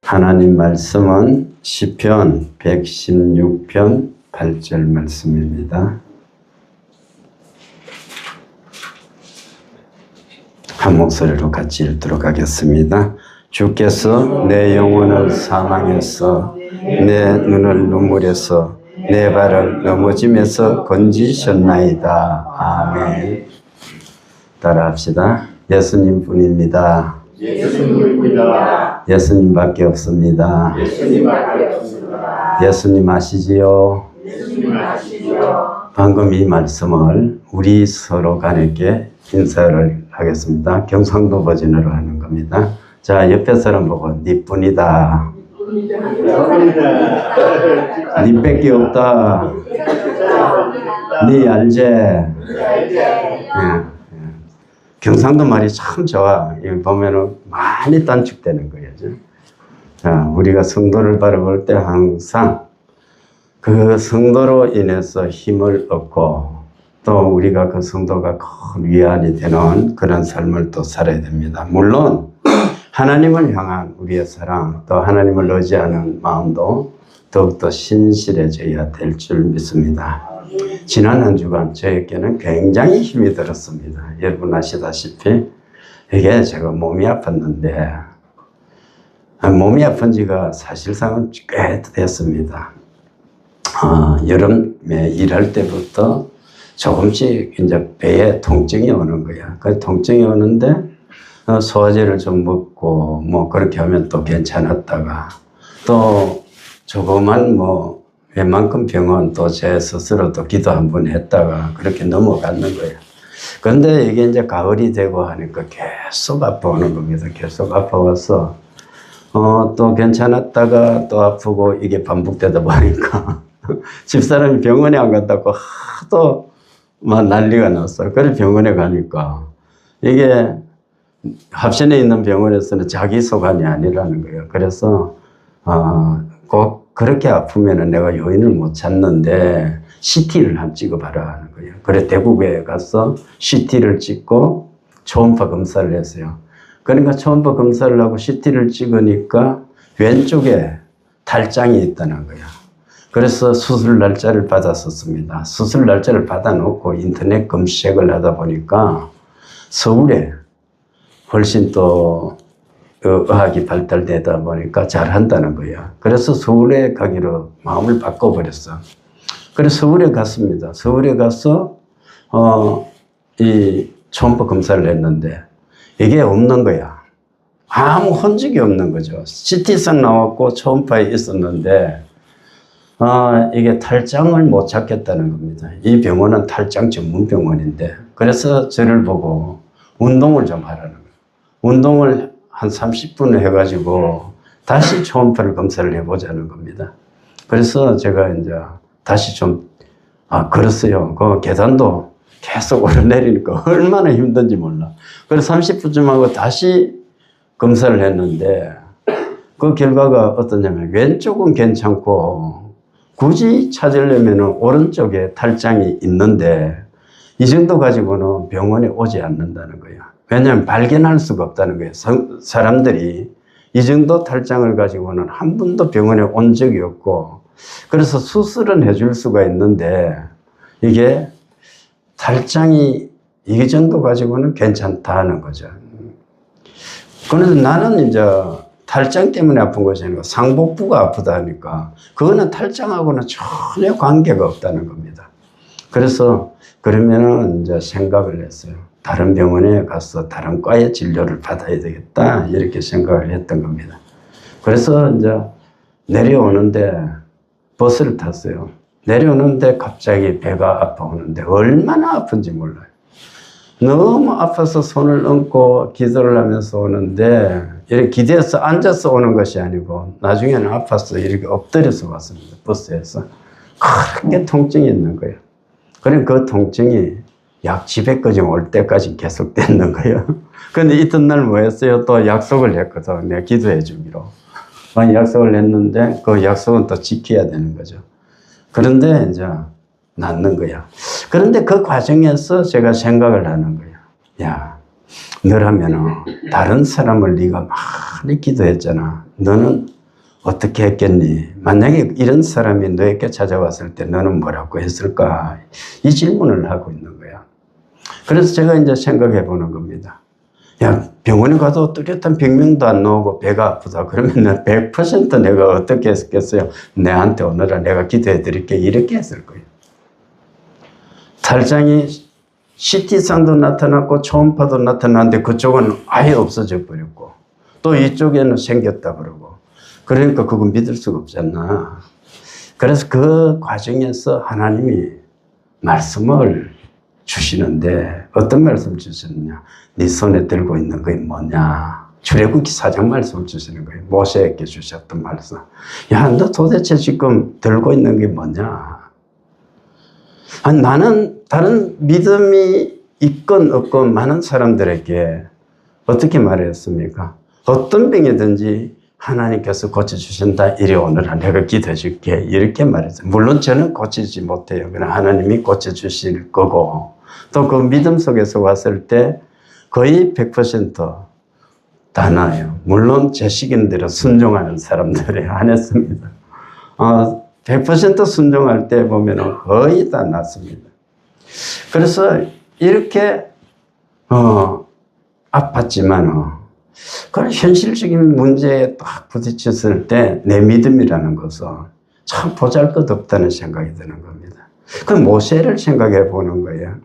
하나님 말씀은 시편 116편 8절 말씀입니다. 한 목소리로 같이 읽도록 하겠습니다. 주께서 내 영혼을 사망에서 내 눈을 눈물에서 내 발을 넘어짐에서 건지셨나이다. 아멘. 따라합시다. 예수님 뿐입니다. 예수님입니다. 예수님밖에 없습니다. 예수님밖에 없습니다. 예수님 아시지요? 예수님 아시지요? 방금 이 말씀을 우리 서로 간에게 인사를 하겠습니다. 경상도 버전으로 하는 겁니다. 자, 옆에 사람 보고 니뿐이다. 니밖에 없다. 니 알제? 예. 경상도 말이 참 좋아. 이거 보면은 많이 단축되는 거예요. 자, 우리가 성도를 바라볼 때 항상 그 성도로 인해서 힘을 얻고 또 우리가 그 성도가 큰 위안이 되는 그런 삶을 또 살아야 됩니다. 물론 하나님을 향한 우리의 사랑, 또 하나님을 의지하는 마음도 더욱더 신실해져야 될 줄 믿습니다. 지난 한 주간 저에게는 굉장히 힘이 들었습니다. 여러분 아시다시피 이게 제가 몸이 아팠는데 몸이 아픈 지가 사실상은 꽤 됐습니다. 여름에 일할 때부터 조금씩 이제 배에 통증이 오는 거야. 그 통증이 오는데 소화제를 좀 먹고 뭐 그렇게 하면 또 괜찮았다가 또 조그만 뭐 웬만큼 병원 또 제 스스로도 기도 한번 했다가 그렇게 넘어가는 거예요. 그런데 이게 이제 가을이 되고 하니까 계속 아파오는 겁니다. 계속 아파와서 또 괜찮았다가 또 아프고 이게 반복되다 보니까 집사람이 병원에 안 갔다고 하도 막 난리가 났어요. 그래서 병원에 가니까 이게 합천에 있는 병원에서는 자기 소관이 아니라는 거예요. 그래서 꼭 그렇게 아프면은 내가 요인을 못 찾는데 CT를 한번 찍어봐라 하는 거예요. 그래 대구에 가서 CT를 찍고 초음파 검사를 했어요. 그러니까 초음파 검사를 하고 CT를 찍으니까 왼쪽에 탈장이 있다는 거야. 그래서 수술 날짜를 받았었습니다. 수술 날짜를 받아놓고 인터넷 검색을 하다 보니까 서울에 훨씬 또 의학이 발달되다 보니까 잘한다는 거야. 그래서 서울에 가기로 마음을 바꿔버렸어. 그래서 서울에 갔습니다. 서울에 가서 이 초음파 검사를 했는데 이게 없는 거야. 아무 흔적이 없는 거죠. CT상 나왔고 초음파에 있었는데 이게 탈장을 못 찾겠다는 겁니다. 이 병원은 탈장 전문 병원인데 그래서 저를 보고 운동을 좀 하라는 거예요. 운동을 한 30분 해가지고 다시 초음파를 검사를 해보자는 겁니다. 그래서 제가 이제 다시 좀 걸었어요. 그 계단도 계속 오르내리니까 얼마나 힘든지 몰라. 그래서 30분쯤 하고 다시 검사를 했는데 그 결과가 어떠냐면 왼쪽은 괜찮고 굳이 찾으려면 오른쪽에 탈장이 있는데 이 정도 가지고는 병원에 오지 않는다는 거예요. 왜냐하면 발견할 수가 없다는 거예요. 사람들이 이 정도 탈장을 가지고는 한 번도 병원에 온 적이 없고 그래서 수술은 해줄 수가 있는데 이게 탈장이 이 정도 가지고는 괜찮다는 거죠. 그런데 나는 이제 탈장 때문에 아픈 것이 아니고 상복부가 아프다니까 그거는 탈장하고는 전혀 관계가 없다는 겁니다. 그래서 그러면은 이제 생각을 했어요. 다른 병원에 가서 다른 과의 진료를 받아야 되겠다 이렇게 생각을 했던 겁니다. 그래서 이제 내려오는데 버스를 탔어요. 내려오는데 갑자기 배가 아파오는데 얼마나 아픈지 몰라요. 너무 아파서 손을 얹고 기도를 하면서 오는데 이렇게 기대해서 앉아서 오는 것이 아니고 나중에는 아파서 이렇게 엎드려서 왔습니다. 버스에서. 그렇게 통증이 있는 거예요. 그러니까 그 통증이 약 집에까지 올 때까지 계속됐는 거예요. 근데 이튿날 뭐 했어요? 또 약속을 했거든. 내가 기도해 주기로. 약속을 했는데 그 약속은 또 지켜야 되는 거죠. 그런데 이제 낫는 거야. 그런데 그 과정에서 제가 생각을 하는 거야. 야, 너라면은 다른 사람을 네가 많이 기도했잖아. 너는 어떻게 했겠니? 만약에 이런 사람이 너에게 찾아왔을 때 너는 뭐라고 했을까? 이 질문을 하고 있는 거야. 그래서 제가 이제 생각해 보는 겁니다. 야, 병원에 가도 뚜렷한 병명도 안 나오고 배가 아프다. 그러면 100% 내가 어떻게 했겠어요? 내한테 오늘은 내가 기도해 드릴게. 이렇게 했을 거예요. 탈장이 CT상도 나타났고 초음파도 나타났는데 그쪽은 아예 없어져 버렸고 또 이쪽에는 생겼다 그러고 그러니까 그건 믿을 수가 없잖아. 그래서 그 과정에서 하나님이 말씀을 주시는데 어떤 말씀을 주시느냐. 네 손에 들고 있는 게 뭐냐. 출애굽기 4장 말씀을 주시는 거예요. 모세에게 주셨던 말씀. 야, 너 도대체 지금 들고 있는 게 뭐냐. 아니, 나는 다른 믿음이 있건 없건 많은 사람들에게 어떻게 말했습니까? 어떤 병이든지 하나님께서 고쳐주신다. 이리 오너라. 내가 기도해 줄게. 이렇게 말했어요. 물론 저는 고치지 못해요. 그러나 하나님이 고쳐주실 거고 또 그 믿음 속에서 왔을 때 거의 100% 다 나아요. 물론 제 시간대로 순종하는 사람들에 한했습니다. 100% 순종할 때 보면 거의 다 낫습니다. 그래서 이렇게 아팠지만 그런 현실적인 문제에 딱 부딪혔을 때 내 믿음이라는 것은 참 보잘것없다는 생각이 드는 겁니다. 그 모세를 생각해 보는 거예요.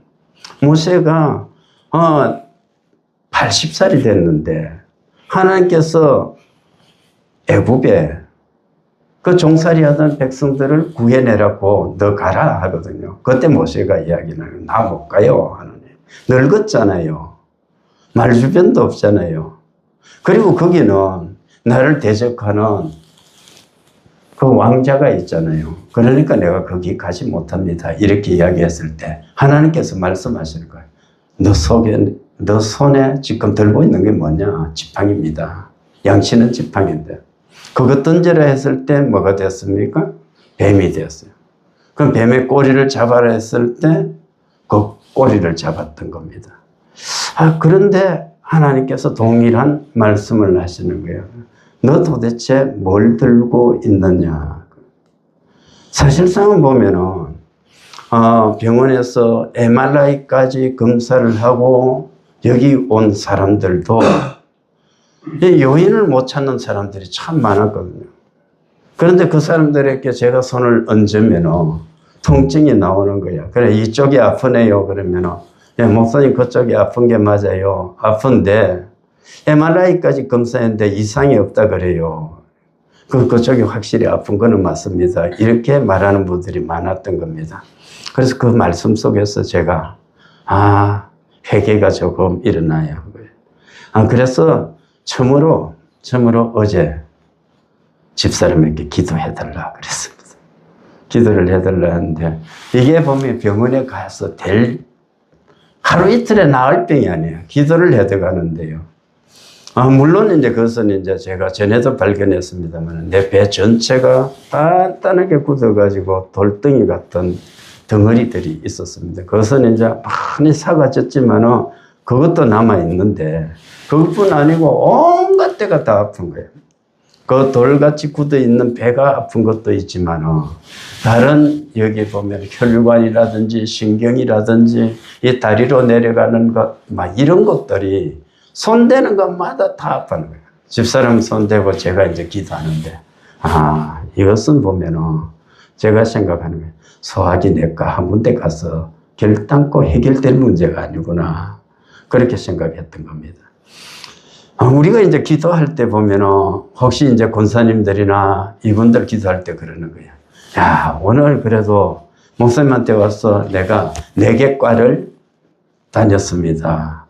모세가 80살이 됐는데 하나님께서 애굽에 그 종살이 하던 백성들을 구해내라고 너 가라 하거든요. 그때 모세가 이야기는 나 못 가요 하나님. 늙었잖아요. 말주변도 없잖아요. 그리고 거기는 나를 대적하는 그 왕자가 있잖아요. 그러니까 내가 거기 가지 못합니다. 이렇게 이야기했을 때 하나님께서 말씀하시는 거예요. 너 손에 지금 들고 있는 게 뭐냐? 지팡입니다. 양치는 지팡인데 그것 던지라 했을 때 뭐가 됐습니까? 뱀이 되었어요. 그럼 뱀의 꼬리를 잡아라 했을 때 그 꼬리를 잡았던 겁니다. 그런데 하나님께서 동일한 말씀을 하시는 거예요. 너 도대체 뭘 들고 있느냐? 사실상은 보면은 병원에서 MRI까지 검사를 하고 여기 온 사람들도 요인을 못 찾는 사람들이 참 많았거든요. 그런데 그 사람들에게 제가 손을 얹으면 통증이 나오는 거야. 그래, 이쪽이 아프네요. 그러면 목사님 그쪽이 아픈 게 맞아요. 아픈데 MRI까지 검사했는데 이상이 없다 그래요. 그쪽이 확실히 아픈 거는 맞습니다. 이렇게 말하는 분들이 많았던 겁니다. 그래서 그 말씀 속에서 제가 회개가 조금 일어나요. 그래서 처음으로 어제 집사람에게 기도해달라 그랬습니다. 기도를 해달라 하는데 이게 보면 병원에 가서 하루 이틀에 나을 병이 아니에요. 기도를 해들어가는데요. 물론 이제 그것은 이제 제가 전에도 발견했습니다만 내 배 전체가 단단하게 굳어가지고 돌덩이 같은 덩어리들이 있었습니다. 그것은 이제 많이 사가졌지만 그것도 남아있는데 그것뿐 아니고 온갖 데가 다 아픈 거예요. 그 돌같이 굳어있는 배가 아픈 것도 있지만 다른 여기 보면 혈관이라든지 신경이라든지 이 다리로 내려가는 것 막 이런 것들이 손대는 것마다 다 아파하는 거예요. 집사람 손대고 제가 이제 기도하는데 이것은 보면은 제가 생각하는 거예요. 소화기 내과 한 군데 가서 결단코 해결될 문제가 아니구나. 그렇게 생각했던 겁니다. 우리가 이제 기도할 때 보면은 혹시 이제 권사님들이나 이분들 기도할 때 그러는 거예요. 야, 오늘 그래도 목사님한테 와서 내가 4개과를 다녔습니다.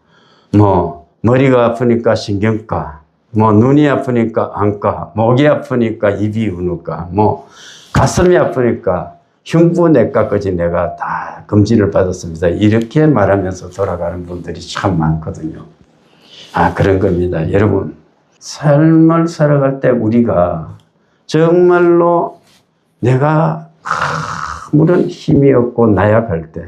머리가 아프니까 신경과, 눈이 아프니까 안과, 목이 아프니까 이비인후과, 가슴이 아프니까 흉부내과까지 내가 다 검진을 받았습니다. 이렇게 말하면서 돌아가는 분들이 참 많거든요. 그런 겁니다. 여러분, 삶을 살아갈 때 우리가 정말로 내가 아무런 힘이 없고 나약할 때,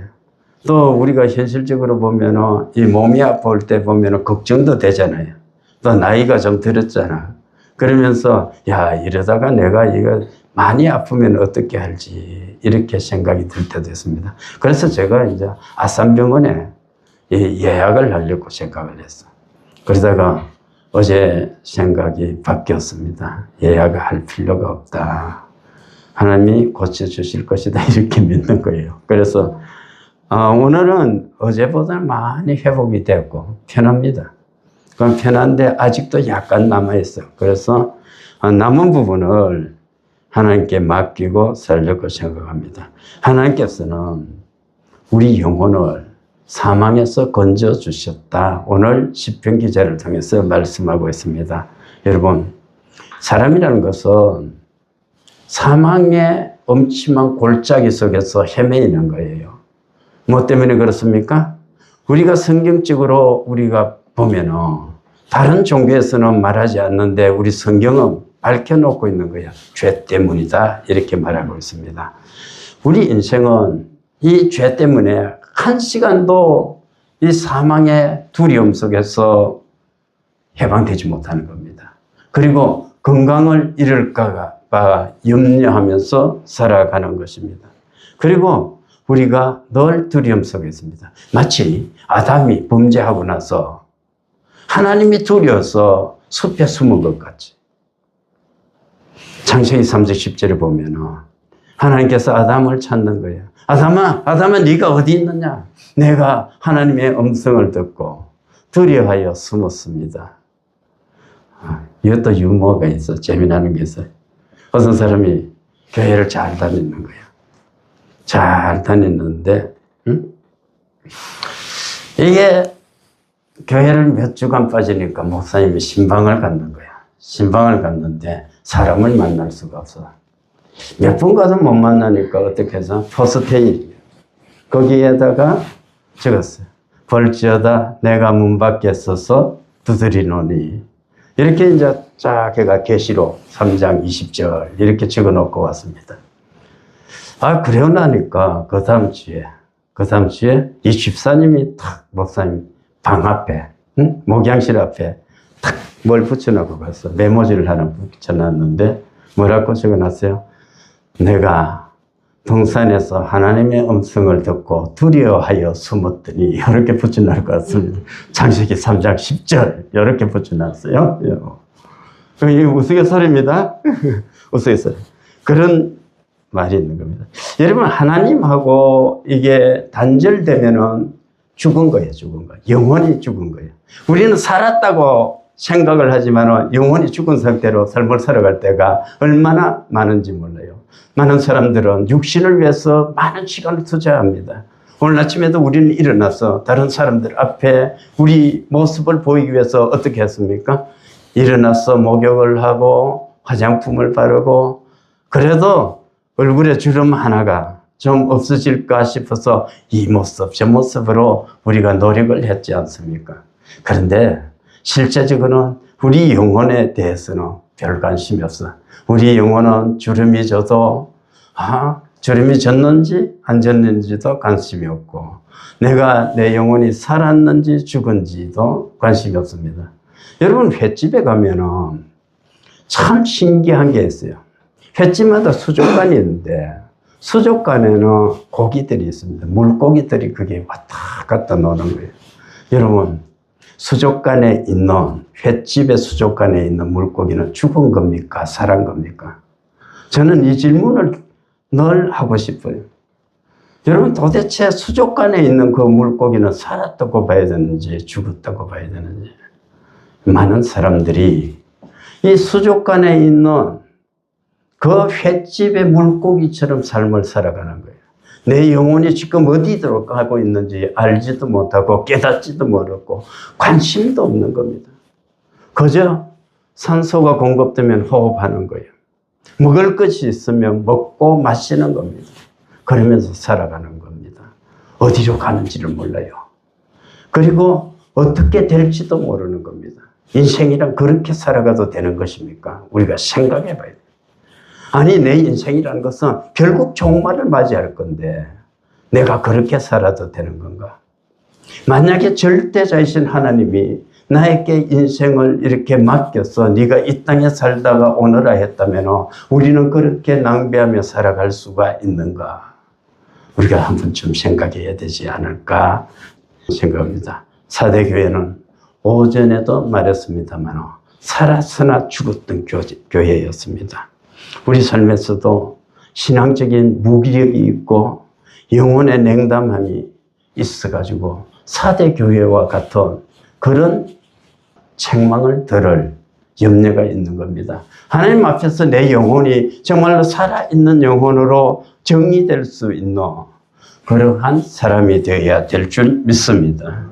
또 우리가 현실적으로 보면은 이 몸이 아플 때 보면은 걱정도 되잖아요. 또 나이가 좀 들었잖아. 그러면서 야, 이러다가 내가 이거 많이 아프면 어떻게 할지 이렇게 생각이 들 때도 있습니다. 그래서 제가 이제 아산병원에 예약을 하려고 생각을 했어. 그러다가 어제 생각이 바뀌었습니다. 예약을 할 필요가 없다. 하나님이 고쳐주실 것이다. 이렇게 믿는 거예요. 그래서 오늘은 어제보다 많이 회복이 됐고 편합니다. 그럼 편한데 아직도 약간 남아있어요. 그래서 남은 부분을 하나님께 맡기고 살려고 생각합니다. 하나님께서는 우리 영혼을 사망에서 건져주셨다. 오늘 시편 기자를 통해서 말씀하고 있습니다. 여러분, 사람이라는 것은 사망의 엄침한 골짜기 속에서 헤매이는 거예요. 뭐 때문에 그렇습니까? 우리가 성경적으로 우리가 보면은 다른 종교에서는 말하지 않는데 우리 성경은 밝혀놓고 있는 거야. 죄 때문이다. 이렇게 말하고 있습니다. 우리 인생은 이 죄 때문에 한 시간도 이 사망의 두려움 속에서 해방되지 못하는 겁니다. 그리고 건강을 잃을까 봐 염려하면서 살아가는 것입니다. 그리고 우리가 늘 두려움 속에 있습니다. 마치 아담이 범죄하고 나서 하나님이 두려워서 숲에 숨은 것 같이. 창세기 3장 10절에 보면 하나님께서 아담을 찾는 거예요. 아담아 네가 어디 있느냐? 내가 하나님의 음성을 듣고 두려워하여 숨었습니다. 이것도 유머가 있어. 재미나는 게 있어요. 어떤 사람이 교회를 잘 다니는 거예요. 잘 다녔는데 이게 교회를 몇 주간 빠지니까 목사님이 신방을 갖는 거야. 신방을 갔는데 사람을 만날 수가 없어. 몇 번 가도 못 만나니까 어떻게 해서 포스트잇 거기에다가 적었어요. 벌지어다 내가 문 밖에 서서 두드리노니. 이렇게 이제 쫙 해가 계시록 3장 20절 이렇게 적어 놓고 왔습니다. 그래요 나니까 그 다음 주에 이 집사님이 탁 목사님 방 앞에 목양실 앞에 탁 뭘 붙여놓고 갔어. 메모지를 하나 붙여놨는데 뭐라고 적어놨어요? 내가 동산에서 하나님의 음성을 듣고 두려워하여 숨었더니 이렇게 붙여놓을 것 같습니다. 창세기 3장 10절 이렇게 붙여놨어요. 이게 우스갯소리입니다. 우스갯소리. 그런 말이 있는 겁니다. 여러분 하나님하고 이게 단절되면은 죽은 거예요. 죽은 거. 영혼이 죽은 거예요. 우리는 살았다고 생각을 하지만 영혼이 죽은 상태로 삶을 살아갈 때가 얼마나 많은지 몰라요. 많은 사람들은 육신을 위해서 많은 시간을 투자합니다. 오늘 아침에도 우리는 일어나서 다른 사람들 앞에 우리 모습을 보이기 위해서 어떻게 했습니까? 일어나서 목욕을 하고 화장품을 바르고 그래도 얼굴에 주름 하나가 좀 없어질까 싶어서 이 모습 저 모습으로 우리가 노력을 했지 않습니까? 그런데 실제적으로는 우리 영혼에 대해서는 별 관심이 없어. 우리 영혼은 주름이 져도 주름이 졌는지 안 졌는지도 관심이 없고 내가 내 영혼이 살았는지 죽은지도 관심이 없습니다. 여러분 횟집에 가면은 참 신기한 게 있어요. 횟집마다 수족관이 있는데 수족관에는 고기들이 있습니다. 물고기들이 그게 왔다 갔다 노는 거예요. 여러분 수족관에 있는 횟집의 수족관에 있는 물고기는 죽은 겁니까? 살은 겁니까? 저는 이 질문을 늘 하고 싶어요. 여러분 도대체 수족관에 있는 그 물고기는 살았다고 봐야 되는지 죽었다고 봐야 되는지. 많은 사람들이 이 수족관에 있는 그 횟집의 물고기처럼 삶을 살아가는 거예요. 내 영혼이 지금 어디로 가고 있는지 알지도 못하고 깨닫지도 모르고 관심도 없는 겁니다. 그저 산소가 공급되면 호흡하는 거예요. 먹을 것이 있으면 먹고 마시는 겁니다. 그러면서 살아가는 겁니다. 어디로 가는지를 몰라요. 그리고 어떻게 될지도 모르는 겁니다. 인생이란 그렇게 살아가도 되는 것입니까? 우리가 생각해 봐야 돼요. 아니 내 인생이라는 것은 결국 종말을 맞이할 건데 내가 그렇게 살아도 되는 건가? 만약에 절대자이신 하나님이 나에게 인생을 이렇게 맡겨서 네가 이 땅에 살다가 오너라 했다면 우리는 그렇게 낭비하며 살아갈 수가 있는가? 우리가 한 번쯤 생각해야 되지 않을까 생각합니다. 사대교회는 오전에도 말했습니다만 살았으나 죽었던 교회였습니다. 우리 삶에서도 신앙적인 무기력이 있고 영혼의 냉담함이 있어가지고 사대교회와 같은 그런 책망을 들을 염려가 있는 겁니다. 하나님 앞에서 내 영혼이 정말로 살아있는 영혼으로 정의될 수 있는 그러한 사람이 되어야 될 줄 믿습니다.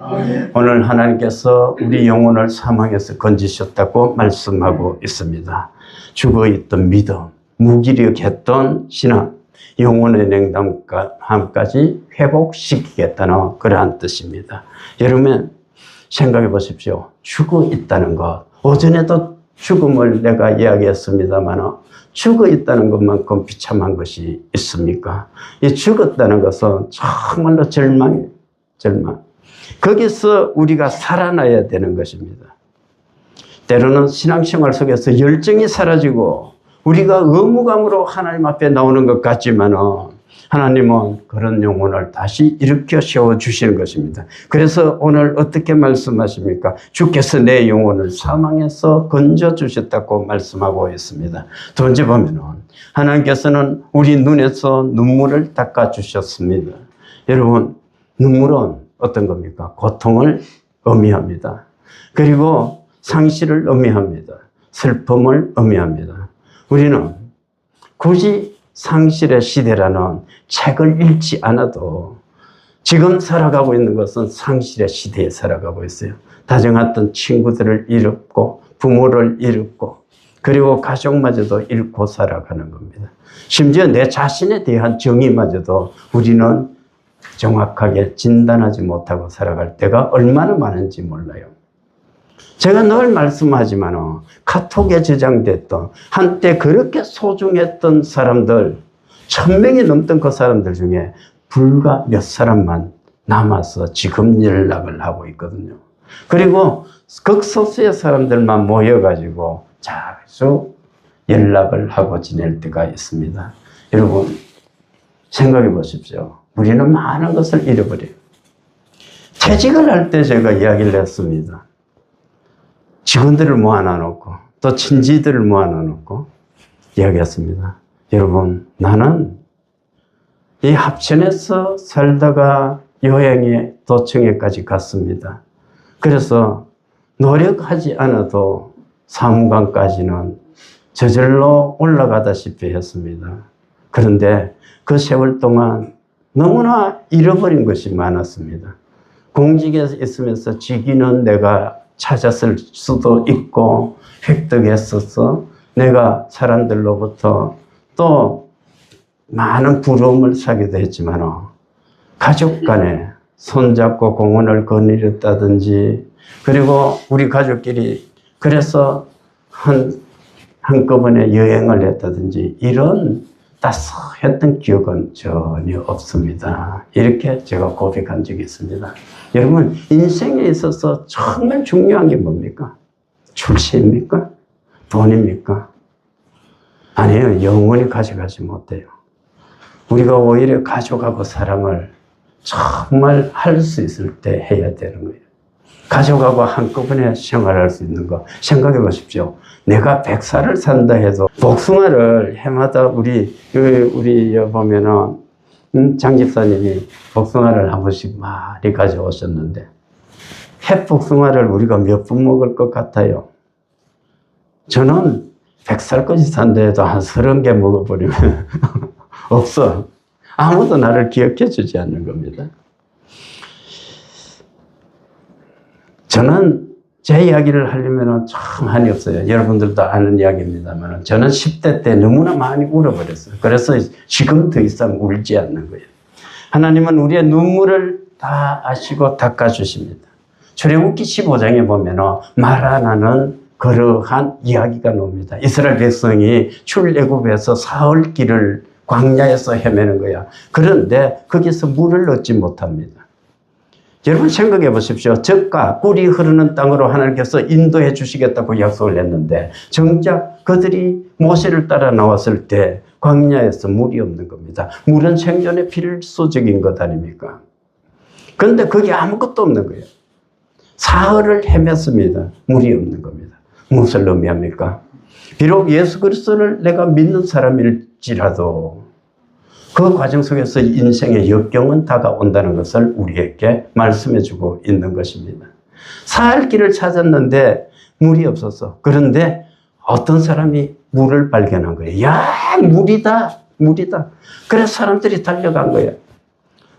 오늘 하나님께서 우리 영혼을 사망에서 건지셨다고 말씀하고 있습니다. 죽어있던 믿음, 무기력했던 신앙, 영혼의 냉담함까지 회복시키겠다는 그러한 뜻입니다. 여러분 생각해 보십시오. 죽어 있다는 것. 오전에도 죽음을 내가 이야기했습니다만 죽어 있다는 것만큼 비참한 것이 있습니까? 이 죽었다는 것은 정말로 절망. 거기서 우리가 살아나야 되는 것입니다. 때로는 신앙생활 속에서 열정이 사라지고 우리가 의무감으로 하나님 앞에 나오는 것 같지만 하나님은 그런 영혼을 다시 일으켜 세워주시는 것입니다. 그래서 오늘 어떻게 말씀하십니까? 주께서 내 영혼을 사망에서 건져주셨다고 말씀하고 있습니다. 두 번째 보면 하나님께서는 우리 눈에서 눈물을 닦아주셨습니다. 여러분, 눈물은 어떤 겁니까? 고통을 의미합니다. 그리고 상실을 의미합니다. 슬픔을 의미합니다. 우리는 굳이 상실의 시대라는 책을 읽지 않아도 지금 살아가고 있는 것은 상실의 시대에 살아가고 있어요. 다정했던 친구들을 잃었고 부모를 잃었고 그리고 가족마저도 잃고 살아가는 겁니다. 심지어 내 자신에 대한 정의마저도 우리는 정확하게 진단하지 못하고 살아갈 때가 얼마나 많은지 몰라요. 제가 늘 말씀하지만 카톡에 저장됐던 한때 그렇게 소중했던 사람들 1000명이 넘던 그 사람들 중에 불과 몇 사람만 남아서 지금 연락을 하고 있거든요. 그리고 극소수의 사람들만 모여가지고 자주 연락을 하고 지낼 때가 있습니다. 여러분 생각해 보십시오. 우리는 많은 것을 잃어버려요. 퇴직을 할 때 제가 이야기를 했습니다. 직원들을 모아놔놓고 또 친지들을 모아놔놓고 이야기했습니다. 여러분 나는 이 합천에서 살다가 여행에 도청에까지 갔습니다. 그래서 노력하지 않아도 사무관까지는 저절로 올라가다시피 했습니다. 그런데 그 세월 동안 너무나 잃어버린 것이 많았습니다. 공직에 있으면서 직위는 내가 찾았을 수도 있고 획득했어서 내가 사람들로부터 또 많은 부러움을 사기도 했지만 가족 간에 손잡고 공원을 거닐었다든지 그리고 우리 가족끼리 그래서 한꺼번에 여행을 했다든지 이런 따스했던 기억은 전혀 없습니다. 이렇게 제가 고백한 적이 있습니다. 여러분 인생에 있어서 정말 중요한 게 뭡니까? 출세입니까? 돈입니까? 아니에요. 영원히 가져가지 못해요. 우리가 오히려 가족하고 사랑을 정말 할 수 있을 때 해야 되는 거예요. 가족하고 한꺼번에 생활할 수 있는 거 생각해 보십시오. 내가 100살을 산다 해도 복숭아를 해마다 우리 보면은 장 집사님이 복숭아를 한 번씩 많이 가져오셨는데 햇복숭아를 우리가 몇 번 먹을 것 같아요? 저는 100살까지 산다 해도 한 30개 먹어버리면 없어. 아무도 나를 기억해 주지 않는 겁니다. 저는 제 이야기를 하려면 참 한이 없어요. 여러분들도 아는 이야기입니다만 저는 10대 때 너무나 많이 울어버렸어요. 그래서 지금 더 이상 울지 않는 거예요. 하나님은 우리의 눈물을 다 아시고 닦아주십니다. 출애굽기 15장에 보면 마라나는 그러한 이야기가 나옵니다. 이스라엘 백성이 출애굽에서 사흘 길을 광야에서 헤매는 거야. 그런데 거기서 물을 얻지 못합니다. 여러분 생각해 보십시오. 젖과 꿀이 흐르는 땅으로 하나님께서 인도해 주시겠다고 약속을 했는데 정작 그들이 모세를 따라 나왔을 때 광야에서 물이 없는 겁니다. 물은 생존에 필수적인 것 아닙니까? 그런데 거기 아무것도 없는 거예요. 사흘을 헤맸습니다. 물이 없는 겁니다. 무엇을 의미합니까? 비록 예수 그리스도를 내가 믿는 사람일지라도 그 과정 속에서 인생의 역경은 다가온다는 것을 우리에게 말씀해 주고 있는 것입니다. 사할 길을 찾았는데 물이 없었어. 그런데 어떤 사람이 물을 발견한 거예요. 야, 물이다, 물이다. 그래서 사람들이 달려간 거예요.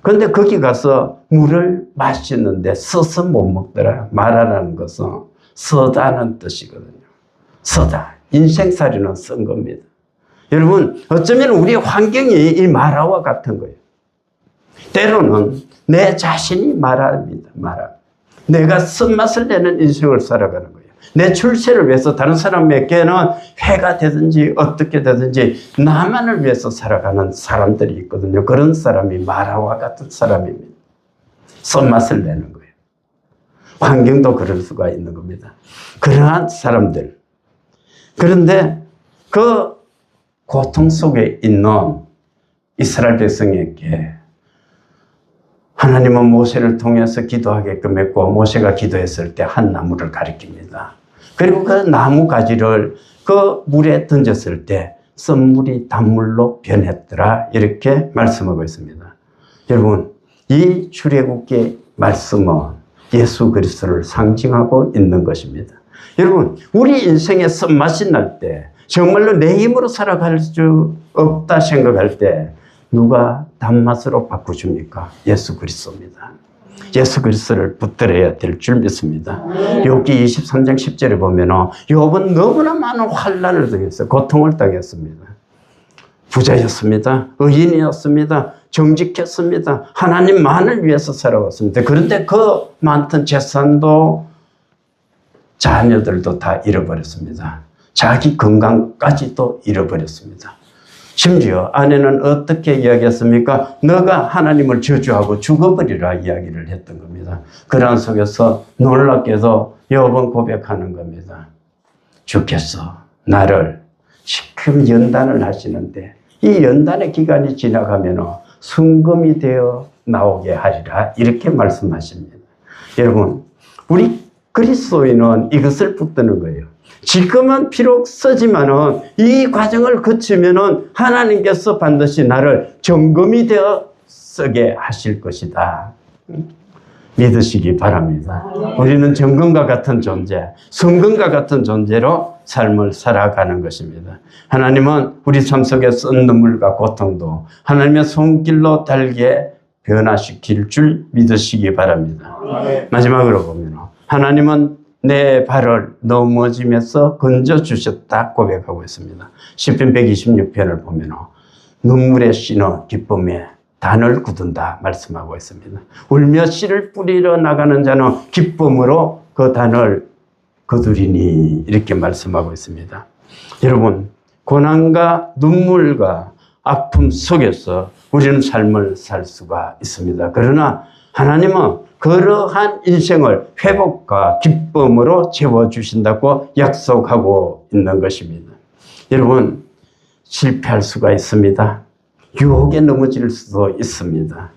그런데 거기 가서 물을 마시는데 써서 못 먹더라. 마라라는 것은 서다는 뜻이거든요. 서다. 인생살이는 쓴 겁니다. 여러분, 어쩌면 우리의 환경이 이 마라와 같은 거예요. 때로는 내 자신이 마라입니다. 마라. 내가 쓴맛을 내는 인생을 살아가는 거예요. 내 출세를 위해서 다른 사람에게는 해가 되든지 어떻게 되든지 나만을 위해서 살아가는 사람들이 있거든요. 그런 사람이 마라와 같은 사람입니다. 쓴맛을 내는 거예요. 환경도 그럴 수가 있는 겁니다. 그러한 사람들. 그런데 그 고통 속에 있는 이스라엘 백성에게 하나님은 모세를 통해서 기도하게끔 했고 모세가 기도했을 때 한 나무를 가리킵니다. 그리고 그 나무 가지를 그 물에 던졌을 때 썬물이 단물로 변했더라 이렇게 말씀하고 있습니다. 여러분, 이 출애굽기의 말씀은 예수 그리스도를 상징하고 있는 것입니다. 여러분, 우리 인생에 쓴맛이 날 때 정말로 내 힘으로 살아갈 수 없다 생각할 때 누가 단맛으로 바꿔줍니까? 예수 그리스도입니다. 예수 그리스도를 붙들어야 될 줄 믿습니다. 욥기 23장 10절에 보면 욥은 너무나 많은 환난을 당했어요. 고통을 당했습니다. 부자였습니다. 의인이었습니다. 정직했습니다. 하나님만을 위해서 살아왔습니다. 그런데 그 많던 재산도 자녀들도 다 잃어버렸습니다. 자기 건강까지도 잃어버렸습니다. 심지어 아내는 어떻게 이야기했습니까? 너가 하나님을 저주하고 죽어버리라 이야기를 했던 겁니다. 그러한 속에서 놀랍게도 욥은 고백하는 겁니다. 주께서 나를 지금 연단을 하시는데 이 연단의 기간이 지나가면 순금이 되어 나오게 하리라 이렇게 말씀하십니다. 여러분, 우리 그리스도인은 이것을 붙드는 거예요. 지금은 비록 쓰지만은 이 과정을 거치면은 하나님께서 반드시 나를 정금이 되어 쓰게 하실 것이다. 믿으시기 바랍니다. 우리는 정금과 같은 존재, 순금과 같은 존재로 삶을 살아가는 것입니다. 하나님은 우리 삶 속에 쓴 눈물과 고통도 하나님의 손길로 달게 변화시킬 줄 믿으시기 바랍니다. 마지막으로 보면 하나님은 내 발을 넘어짐에서 건져주셨다 고백하고 있습니다. 시편 126편을 보면 눈물에 씻어 기쁨에 단을 굳은다 말씀하고 있습니다. 울며 씨를 뿌리러 나가는 자는 기쁨으로 그 단을 거두리니 이렇게 말씀하고 있습니다. 여러분, 고난과 눈물과 아픔 속에서 우리는 삶을 살 수가 있습니다. 그러나 하나님은 그러한 인생을 회복과 기쁨으로 채워주신다고 약속하고 있는 것입니다. 여러분, 실패할 수가 있습니다. 유혹에 넘어질 수도 있습니다.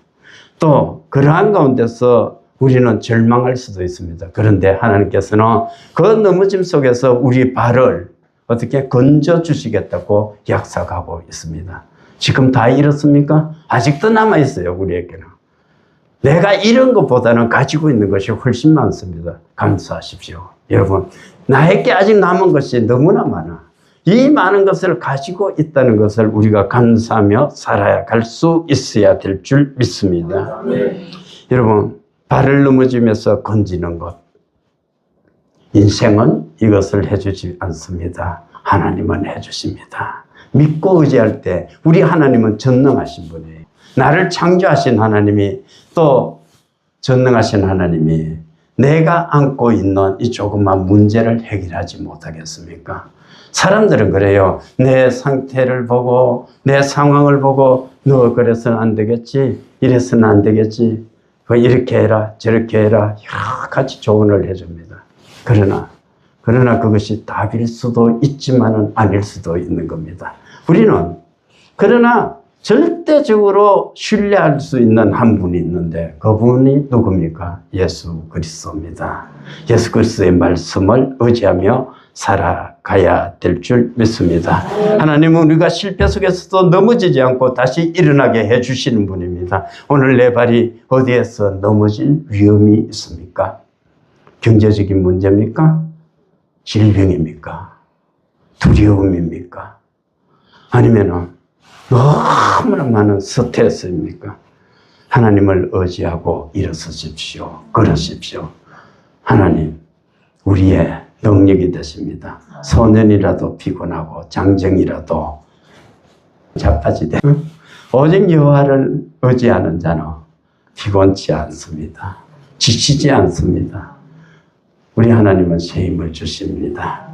또 그러한 가운데서 우리는 절망할 수도 있습니다. 그런데 하나님께서는 그 넘어짐 속에서 우리 발을 어떻게 건져주시겠다고 약속하고 있습니다. 지금 다 잃었습니까? 아직도 남아있어요, 우리에게는. 내가 잃은 것보다는 가지고 있는 것이 훨씬 많습니다. 감사하십시오. 여러분, 나에게 아직 남은 것이 너무나 많아. 이 많은 것을 가지고 있다는 것을 우리가 감사하며 살아야 갈 수 있어야 될 줄 믿습니다. 여러분, 발을 넘어지면서 건지는 것. 인생은 이것을 해주지 않습니다. 하나님은 해주십니다. 믿고 의지할 때 우리 하나님은 전능하신 분이에요. 나를 창조하신 하나님이 또 전능하신 하나님이 내가 안고 있는 이 조그만 문제를 해결하지 못하겠습니까? 사람들은 그래요. 내 상태를 보고 내 상황을 보고 너 그래서는 안 되겠지, 이래서는 안 되겠지. 이렇게 해라 저렇게 해라 여러 가지 조언을 해줍니다. 그러나 그것이 답일 수도 있지만은 아닐 수도 있는 겁니다. 우리는 그러나 절대적으로 신뢰할 수 있는 한 분이 있는데 그분이 누굽니까? 예수 그리스도입니다. 예수 그리스도의 말씀을 의지하며 살아가야 될 줄 믿습니다. 하나님은 우리가 실패 속에서도 넘어지지 않고 다시 일어나게 해주시는 분입니다. 오늘 내 발이 어디에서 넘어질 위험이 있습니까? 경제적인 문제입니까? 질병입니까? 두려움입니까? 아니면은 너무나 많은 스트레스입니까? 하나님을 의지하고 일어서십시오. 걸으십시오. 하나님 우리의 능력이 되십니다. 소년이라도 피곤하고 장정이라도 자빠지되 오직 여호와를 의지하는 자는 피곤치 않습니다. 지치지 않습니다. 우리 하나님은 새 힘을 주십니다.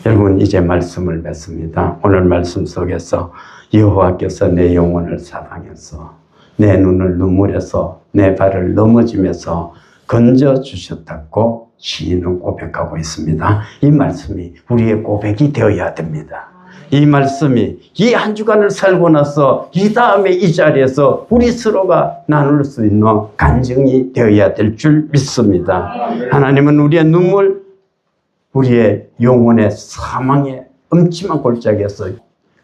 여러분 이제 말씀을 맺습니다. 오늘 말씀 속에서 여호와께서 내 영혼을 사랑해서 내 눈을 눈물에서 내 발을 넘어지면서 건져주셨다고 시인은 고백하고 있습니다. 이 말씀이 우리의 고백이 되어야 됩니다. 이 말씀이 이 한 주간을 살고 나서 이 다음에 이 자리에서 우리 서로가 나눌 수 있는 간증이 되어야 될 줄 믿습니다. 하나님은 우리의 눈물, 우리의 영혼의 사망의 음침한 골짜기에서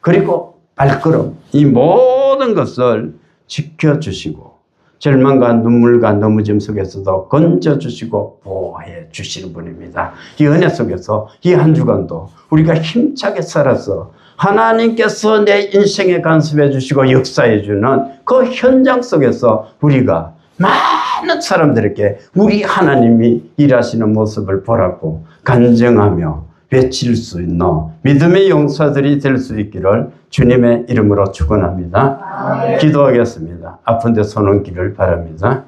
그리고 발걸음 이 모든 것을 지켜주시고 절망과 눈물과 넘어짐 속에서도 건져주시고 보호해 주시는 분입니다. 이 은혜 속에서 이 한 주간도 우리가 힘차게 살아서 하나님께서 내 인생에 간섭해 주시고 역사해 주는 그 현장 속에서 우리가 많은 사람들에게 우리 하나님이 일하시는 모습을 보라고 간증하며 외칠 수 있는 믿음의 용사들이 될 수 있기를 주님의 이름으로 축원합니다. 기도하겠습니다. 아픈 데 손 얹기를 바랍니다.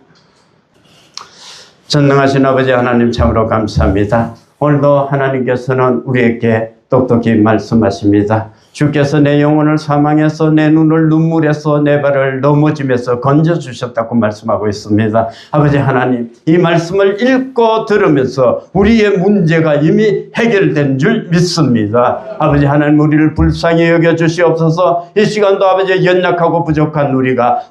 전능하신 아버지 하나님 참으로 감사합니다. 오늘도 하나님께서는 우리에게 똑똑히 말씀하십니다. 주께서 내 영혼을 사망해서 내 눈을 눈물에서 내 발을 넘어짐에서 건져주셨다고 말씀하고 있습니다. 아버지 하나님 이 말씀을 읽고 들으면서 우리의 문제가 이미 해결된 줄 믿습니다. 아버지 하나님 우리를 불쌍히 여겨주시옵소서. 이 시간도 아버지 연약하고 부족한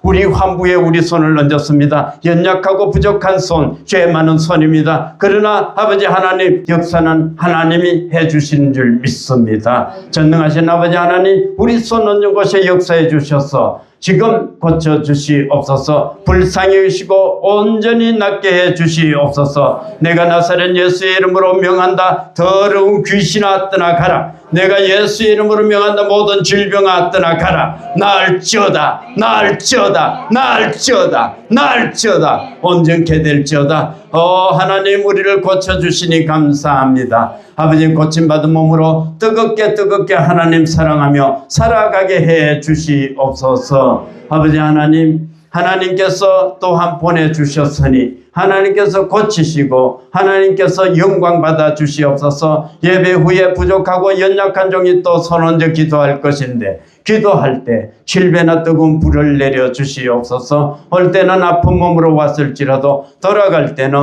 우리 환부에 우리 손을 얹었습니다. 연약하고 부족한 손, 죄 많은 손입니다. 그러나 아버지 하나님 역사는 하나님이 해주신 줄 믿습니다. 전능하신 아버지 하나님 우리 손 얹은 곳에 역사해 주셔서 지금 고쳐주시옵소서. 불쌍히 여기시고 온전히 낫게 해주시옵소서. 내가 나사렛 예수의 이름으로 명한다. 더러운 귀신아 떠나가라. 내가 예수의 이름으로 명한다. 모든 질병아 떠나가라. 나을지어다 나을지어다 나을지어다 나을지어다 온전케 될지어다. 하나님 우리를 고쳐주시니 감사합니다. 아버지 고침받은 몸으로 뜨겁게 하나님 사랑하며 살아가게 해 주시옵소서. 아버지 하나님 하나님께서 또한 보내주셨으니 하나님께서 고치시고 하나님께서 영광 받아 주시옵소서. 예배 후에 부족하고 연약한 종이 또 손얹어 기도할 것인데 기도할 때 7배나 뜨거운 불을 내려 주시옵소서. 올 때는 아픈 몸으로 왔을지라도 돌아갈 때는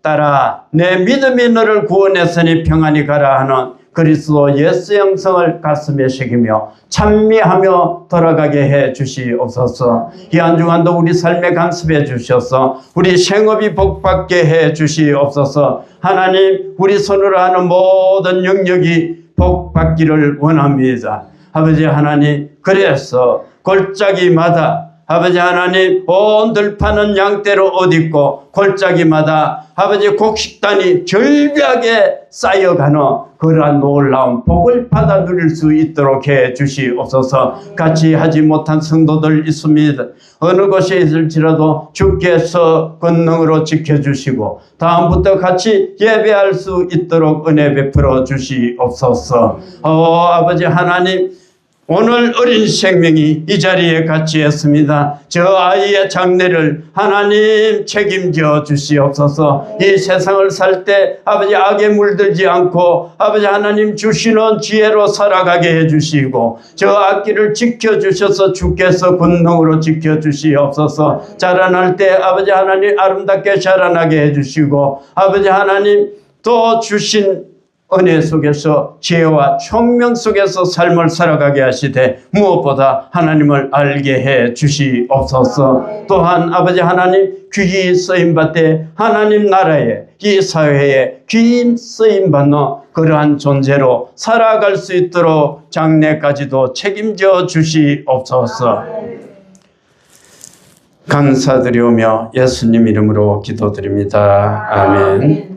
따라 내 믿음이 너를 구원했으니 평안히 가라 하는 그리스도 예수 형성을 가슴에 새기며 찬미하며 돌아가게 해 주시옵소서. 이 한 주간도 우리 삶에 간섭해 주셔서 우리 생업이 복받게 해 주시옵소서. 하나님 우리 손으로 하는 모든 영역이 복받기를 원합니다. 아버지 하나님 그래서 골짜기마다 아버지 하나님 온 들판은 양떼로 옷입고 골짜기마다 아버지 곡식단이 절벽에 쌓여가는 그러한 놀라운 복을 받아 누릴 수 있도록 해 주시옵소서. 같이 하지 못한 성도들 있습니다. 어느 곳에 있을지라도 주께서 권능으로 지켜주시고 다음부터 같이 예배할 수 있도록 은혜 베풀어 주시옵소서. 아버지 하나님 오늘 어린 생명이 이 자리에 같이 했습니다. 저 아이의 장래를 하나님 책임져 주시옵소서. 이 세상을 살 때 아버지 악에 물들지 않고 아버지 하나님 주시는 지혜로 살아가게 해주시고 저 악기를 지켜주셔서 주께서 권능으로 지켜주시옵소서. 자라날 때 아버지 하나님 아름답게 자라나게 해주시고 아버지 하나님 또 주신 은혜 속에서 지혜와 총명 속에서 삶을 살아가게 하시되 무엇보다 하나님을 알게 해 주시옵소서. 또한 아버지 하나님 귀히 쓰임받되 하나님 나라에 이 사회에 귀히 쓰임받는 그러한 존재로 살아갈 수 있도록 장래까지도 책임져 주시옵소서. 감사드리오며 예수님 이름으로 기도드립니다. 아멘.